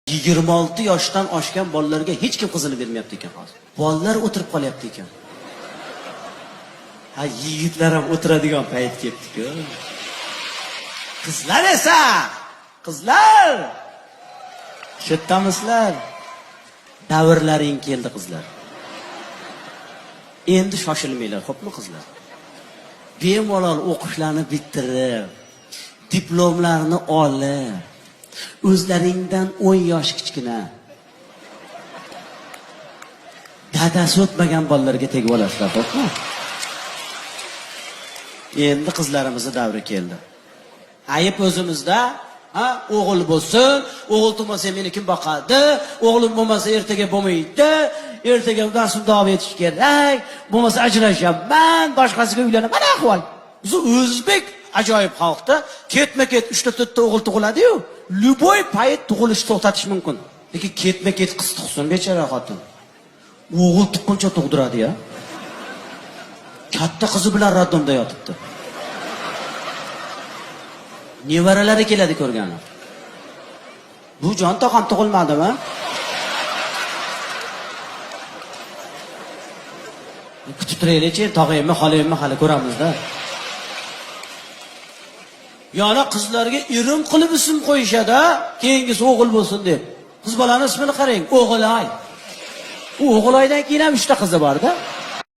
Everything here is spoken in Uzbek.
26 yoshdan oshgan bolalarga hech kim qizini bermayapti ekan hozir. Bolalar o'tirib qolyapti ekan. Ha, yigitlar ham o'tiradigan payt kelibdi-ku. Qizlar esa, qizlar. Shetdamisizlar? Davrlaring keldi qizlar. Endi shoshilmanglar, xo'pmi qizlar? Bemalol o'qishlarni bitirib, diplomlarni olib, o'zlaringdan 10 yosh kichkina dadasi o'tmagan bolalarga tegib olasizlar, xo'pmi? Endi qizlarimizning davri keldi. Ayib o'zimizda, ha, o'g'il bo'lsin, o'g'il tug'masa meni kim boqadi? O'g'lim bo'lmasa ertaga bo'lmaydi. Ertaga darsim davom etish kerak. Bo'lmasa ajrashaman, boshqasiga uylanaman. Mana ahvol. Biz o'zbek ajoyib xalqda ketma-ket 3-4 ta o'g'il tug'iladi-yu, любой payt tug'ilishni to'xtatish mumkin. Lekin ketma-ket qiz tug'sin, bechora xotin. O'g'il tuqquncha tug'diradi-ya. Katta qizi bilan raddomda yotibdi. Nevaralari keladi ko'rgani. Bu jon tog'am tug'ilmadimi? Kutib turaylik-chi, tog'aymi, xolaymi hali ko'ramizda. Yana qizlarga irim qilib ism qo'yishadi, keyingisi o'g'il bo'lsin deb. Qiz bolaning ismini qarang, O'g'ilay. U O'g'ilaydan keyin ham 3 ta qizi bor-da.